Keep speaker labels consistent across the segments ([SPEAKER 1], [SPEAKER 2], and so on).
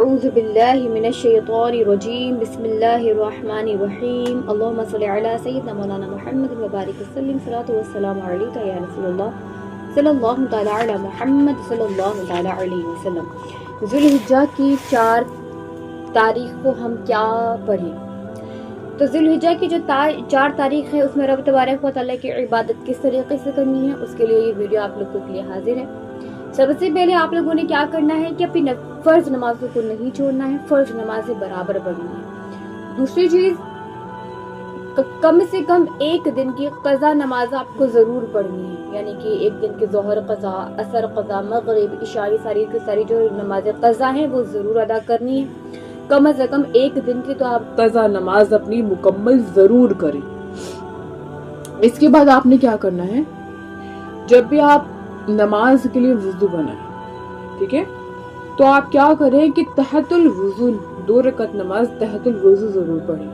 [SPEAKER 1] اعوذ باللہ من الشیطان الرجیم بسم اللہ الرحمن الرحیم اللہم صلی علی سیدنا مولانا محمد وبارک وسلم صلاۃ والسلام علیک یا رسول اللہ صلی اللہ تعالی علی محمد صلی اللہ تعالی علیہ وسلم۔ ذی الحجہ کی 4 تاریخ کو ہم کیا پڑھیں؟ تو ذی الحجہ کی جو 4 تاریخ ہے اس میں رب تبارک و تعالیٰ کی عبادت کس طریقے سے کرنی ہے، اس کے لیے یہ ویڈیو آپ لوگوں کے لیے حاضر ہے۔ سب سے پہلے آپ لوگوں نے کیا کرنا ہے کہ اپنی فرض نمازوں کو نہیں چھوڑنا ہے، فرض نمازیں برابر پڑھنی ہے۔ دوسری چیز، کم سے کم 1 دن کی قضا نماز آپ کو ضرور پڑھنی ہے، یعنی کہ 1 دن کی ظہر قضا، عصر قضا، مغرب، عشاء، ساری جو نمازیں قضا ہیں وہ ضرور ادا کرنی ہے۔ کم از کم 1 دن کی تو آپ
[SPEAKER 2] قضا نماز اپنی مکمل ضرور کریں۔ اس کے بعد آپ نے کیا کرنا ہے، جب بھی آپ نماز کے لیے وضو بنائیں، ٹھیک ہے، تو آپ کیا کریں کہ تحت الوضو 2 رکعت نماز تحت الوضو ضرور پڑھیں۔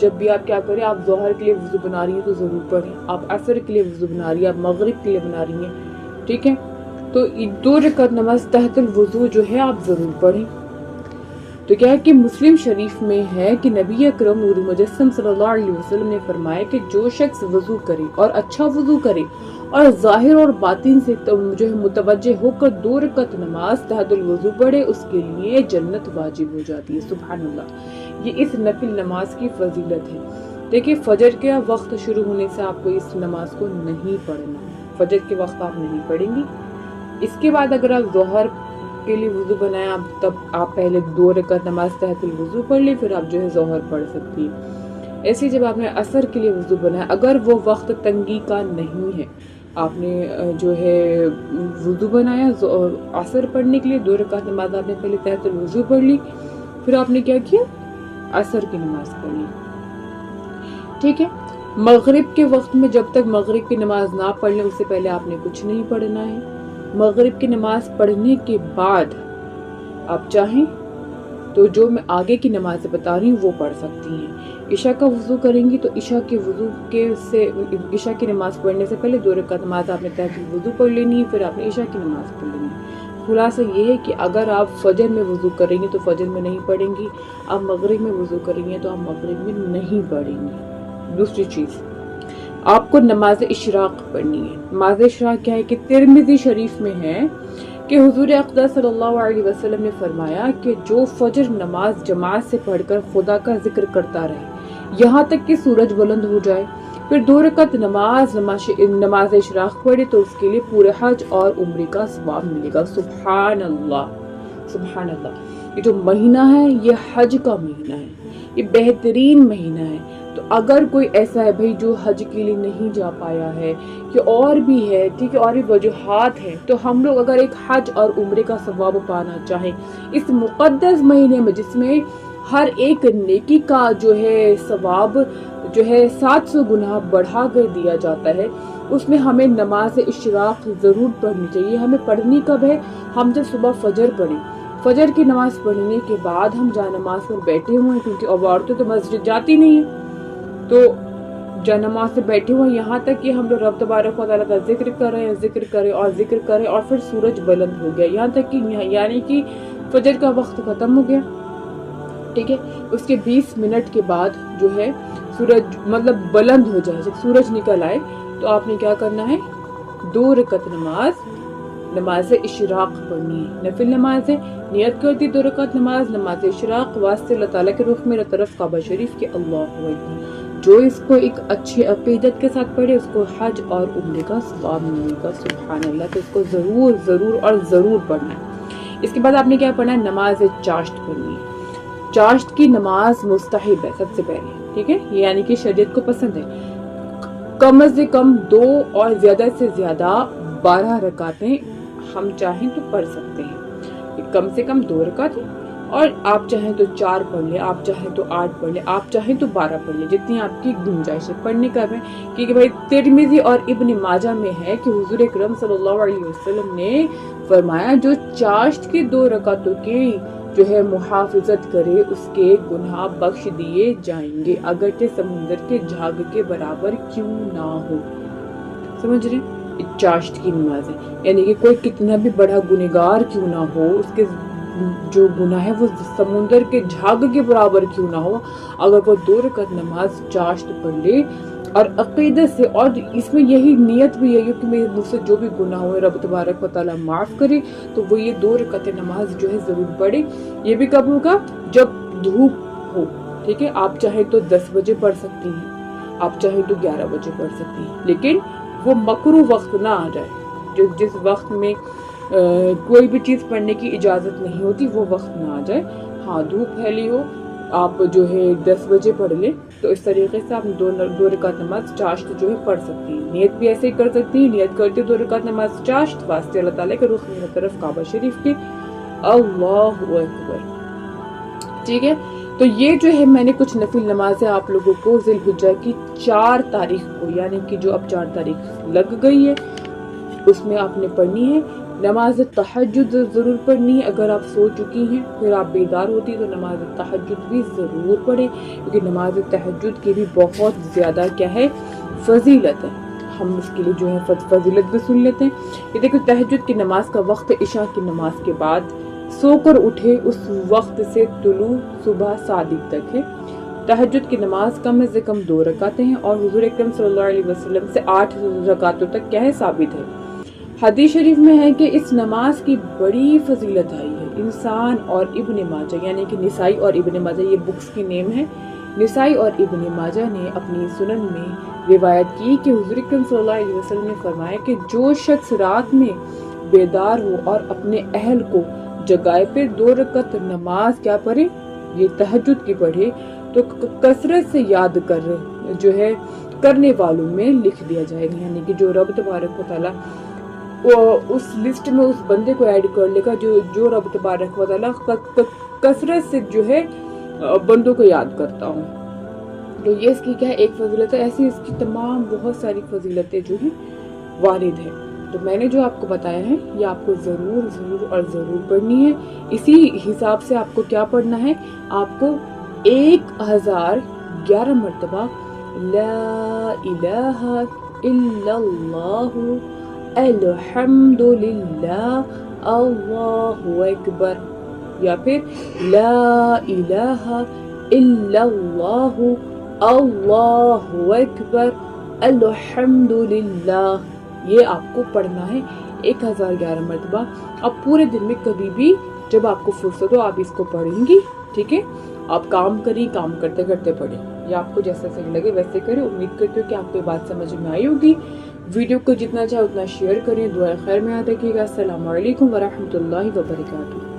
[SPEAKER 2] جب بھی آپ کیا کریں، آپ ظہر کے لیے وضو بنا رہی ہیں تو ضرور پڑھیں، آپ عصر کے لیے وضو بنا رہی ہیں، آپ مغرب کے لیے بنا رہی ہیں، ٹھیک ہے، تو 2 رکعت نماز تحت الوضو جو ہے آپ ضرور پڑھیں۔ تو کیا ہے کہ مسلم شریف میں ہے کہ نبی اکرم نور مجسم صلی اللہ علیہ وسلم نے فرمایا کہ جو شخص وضو کرے اور اچھا وضو کرے اور ظاہر اور باطن سے جو ہے متوجہ ہو کر 2 رکعت نماز تحت الوضو پڑھے، اس کے لیے جنت واجب ہو جاتی ہے۔ سبحان اللہ، یہ اس نفل نماز کی فضیلت ہے۔ دیکھیں، فجر کے وقت شروع ہونے سے آپ کو اس نماز کو نہیں پڑھنا، فجر کے وقت آپ نہیں پڑھیں گی۔ اس کے بعد اگر آپ ظہر کے لیے وضو بنائیں، تب آپ پہلے 2 رکعت نماز تحت الوضو پڑھ لیں، پھر آپ جو ہے ظہر پڑھ سکتی ہیں۔ ایسے جب آپ نے عصر کے لیے وضو بنایا، اگر وہ وقت تنگی کا نہیں ہے، آپ نے جو ہے وضو بنایا عصر پڑھنے کے لیے، 2 رکعت نماز آپ نے پہلے تحت الوضو پڑھ لی، پھر آپ نے کیا کیا، عصر کی نماز پڑھ لی، ٹھیک ہے۔ مغرب کے وقت میں جب تک مغرب کی نماز نہ پڑھ لیں، اس سے پہلے آپ نے کچھ نہیں پڑھنا ہے۔ مغرب کی نماز پڑھنے کے بعد آپ چاہیں تو جو میں آگے کی نماز بتا رہی ہوں وہ پڑھ سکتی ہیں۔ عشاء کا وضو کریں گی تو عشاء کی نماز پڑھنے سے پہلے 2 رکعت نماز آپ نے تحت الوضو پڑھ لینی ہے، پھر آپ نے عشاء کی نماز پڑھ لینی ہے۔ خلاصہ یہ ہے کہ اگر آپ فجر میں وضو کریں گی تو فجر میں نہیں پڑھیں گی، آپ مغرب میں وضو کریں گے تو آپ مغرب میں نہیں پڑھیں گی۔ دوسری چیز، آپ کو نماز اشراق پڑھنی ہے۔ نماز اشراق کیا ہے کہ ترمذی شریف میں ہے کہ حضور اقدس صلی اللہ علیہ وسلم نے فرمایا کہ جو فجر نماز جماعت سے پڑھ کر خدا کا ذکر کرتا رہے یہاں تک کہ سورج بلند ہو جائے، پھر 2 رکعت نماز اشراق پڑھے تو اس کے لیے پورے حج اور عمرے کا ثواب ملے گا۔ سبحان اللہ، سبحان اللہ۔ یہ جو مہینہ ہے یہ حج کا مہینہ ہے، یہ بہترین مہینہ ہے۔ تو اگر کوئی ایسا ہے بھائی جو حج کے لیے نہیں جا پایا ہے کہ اور بھی ہے، ٹھیک ہے، اور بھی وجوہات ہیں، تو ہم لوگ اگر ایک حج اور عمرے کا ثواب پانا چاہیں اس مقدس مہینے میں، جس میں ہر ایک نیکی کا جو ہے ثواب جو ہے 700 گنا بڑھا کر دیا جاتا ہے، اس میں ہمیں نماز اشراق ضرور پڑھنی چاہیے۔ ہمیں پڑھنی کب ہے؟ ہم جب صبح فجر پڑھیں، فجر کی نماز پڑھنے کے بعد ہم جا نماز پر بیٹھے ہوئے ہیں، کیونکہ اب عورتیں تو مسجد جاتی نہیں ہیں، تو جا نماز سے بیٹھے ہوئے یہاں تک کہ ہم لوگ رب تبارک و تعالیٰ کا ذکر کر رہے ہیں، ذکر کریں اور پھر سورج بلند ہو گیا، یہاں تک کہ یعنی کہ فجر کا وقت ختم ہو گیا، ٹھیک ہے۔ اس کے 20 منٹ کے بعد جو ہے سورج بلند ہو جائے، جب سورج نکل آئے تو آپ نے کیا کرنا ہے، 2 رکعت نماز اشراق پڑھنی ہے۔ نفل نماز ہے، نیت کرتی 2 رکعت نماز اشراق، واسطے اللہ تعالیٰ کے رخ میرے طرف کعبہ شریف کے، اللہ اکبر۔ جو اس کو ایک اچھی عقیدت کے ساتھ پڑھے اس کو حج اور عمرے کا ثواب ملے گا۔ سبحان اللہ، تو اس کو ضرور پڑھنا ہے۔ اس کے بعد آپ نے کیا پڑھنا ہے، نماز چاشت پڑھنی ہے۔ چاشت کی نماز مستحب ہے سب سے پہلے، ٹھیک ہے، یعنی کہ شریعت کو پسند ہے۔ کم از کم 2 اور زیادہ سے زیادہ 12 رکعتیں ہم چاہیں تو پڑھ سکتے ہیں، کم سے کم 2 رکعتیں، اور آپ چاہیں تو 4 پڑھ لیں، آپ چاہیں تو 8 پڑھ لیں، آپ چاہیں تو 12 پڑھ لیں، جتنی آپ کی گنجائش ہے پڑھنے کا ہے۔ کیونکہ بھائی ترمذی اور ابن ماجہ میں ہے کہ حضور اکرم صلی اللہ علیہ وسلم نے فرمایا جو چاشت کی 2 رکعتوں کی جو ہے محافظت کرے اس کے گناہ بخش دیے جائیں گے، اگرچہ سمندر کے جھاگ کے برابر کیوں نہ ہو۔ سمجھ رہے ہیں؟ چاشت کی نماز ہے، یعنی کہ کوئی کتنا بھی بڑا گنہگار کیوں نہ ہو، اس کے جو گناہ ہے وہ سمندر کے جھاگ کے برابر کیوں نہ ہو، اگر وہ 2 رکعت نماز چاشت پڑھ لے اور عقیدت سے، اور اس میں یہی نیت بھی ہے کہ مجھ سے جو بھی گناہ ہوئے رب تبارک و تعالیٰ معاف کرے، تو وہ یہ 2 رکعت نماز جو ہے ضرور پڑھے۔ یہ بھی کب ہوگا؟ جب دھوپ ہو، ٹھیک ہے؟ آپ چاہے تو 10 بجے پڑھ سکتی ہیں، آپ چاہے تو 11 بجے پڑھ سکتی ہیں، لیکن وہ مکروہ وقت نہ آ جائے، جس وقت میں کوئی بھی چیز پڑھنے کی اجازت نہیں ہوتی وہ وقت نہ آ جائے۔ ہاں دھوپ پھیلی ہو، آپ جو ہے 10 بجے پڑھ لیں، تو اس طریقے سے آپ 2 رکعت نماز چاشت جو ہے پڑھ سکتی ہیں۔ نیت بھی ایسے ہی کر سکتی ہیں، نیت کرتے 2 رکعت نماز چاشت، واسطے اللہ تعالیٰ کے رخ میرے طرف کعبہ شریف کے، اللہ اکبر، ٹھیک ہے؟ تو یہ جو ہے میں نے کچھ نفل نمازیں آپ لوگوں کو ذی الحجہ کی 4 تاریخ کو، یعنی کہ جو اب 4 تاریخ لگ گئی ہے، اس میں آپ نے پڑھنی ہے۔ نماز تہجد ضرور پڑھنی ہے، اگر آپ سو چکی ہیں پھر آپ بیدار ہوتی تو نماز تہجد بھی ضرور پڑھیں، کیونکہ نماز تہجد کی بھی بہت زیادہ کیا ہے، فضیلت ہے۔ ہم اس کے لیے جو ہے فضیلت بھی سن لیتے ہیں۔ یہ دیکھو، تہجد کی نماز کا وقت عشاء کی نماز کے بعد سو کر اٹھے اس وقت سے طلوع صبح صادق تک ہے۔ تہجد کی نماز کم از کم 2 رکعتیں ہیں، اور حضور اکرم صلی اللہ علیہ وسلم سے 8 رکعتوں تک کیا ہے، ثابت ہے۔ حدیث شریف میں ہے کہ اس نماز کی بڑی فضیلت آئی ہے۔ انسان اور ابن ماجہ، یعنی کہ نسائی اور ابن ماجہ، یہ بکس کی نیم ہے، نسائی اور ابن ماجہ نے اپنی سنن میں روایت کی کہ حضور اکرم صلی اللہ علیہ وسلم نے فرمایا کہ جو شخص رات میں بیدار ہو اور اپنے اہل کو جگائے، پھر 2 رکعت نماز کیا پڑھے، یہ تہجد کی پڑھے، تو کثرت سے یاد کرنے والوں میں لکھ دیا جائے گا، یعنی کہ جو رب تبارک و تعالیٰ اس لسٹ میں اس بندے کو ایڈ کر لے گا جو رب تبارک و تعالیٰ کثرت سے جو ہے بندوں کو یاد کرتا ہوں۔ تو یہ اس کی کیا ہے، ایک فضیلت ہے، ایسی اس کی تمام بہت ساری فضیلتیں جو ہیں وارد ہیں۔ تو میں نے جو آپ کو بتایا ہے یہ آپ کو ضرور پڑھنی ہے۔ اسی حساب سے آپ کو کیا پڑھنا ہے، آپ کو 1011 مرتبہ لا الہ الا اللہ الحمدللہ اللہ اکبر، یا پھر لا الہ الا اللہ اللہ اکبر الحمدللہ، یہ آپ کو پڑھنا ہے 1011 مرتبہ۔ اب پورے دن میں کبھی بھی جب آپ کو فرصت ہو آپ اس کو پڑھیں گی، ٹھیک ہے؟ آپ کام کریں، کام کرتے کرتے پڑھیں، یا آپ کو جیسا صحیح لگے ویسے کریں۔ امید کرتی ہوں کہ آپ کو یہ بات سمجھ میں آئی ہوگی۔ ویڈیو کو جتنا چاہے اتنا شیئر کریں، دعائے خیر میں یاد رکھیے گا۔ السلام علیکم ورحمۃ اللہ وبرکاتہ۔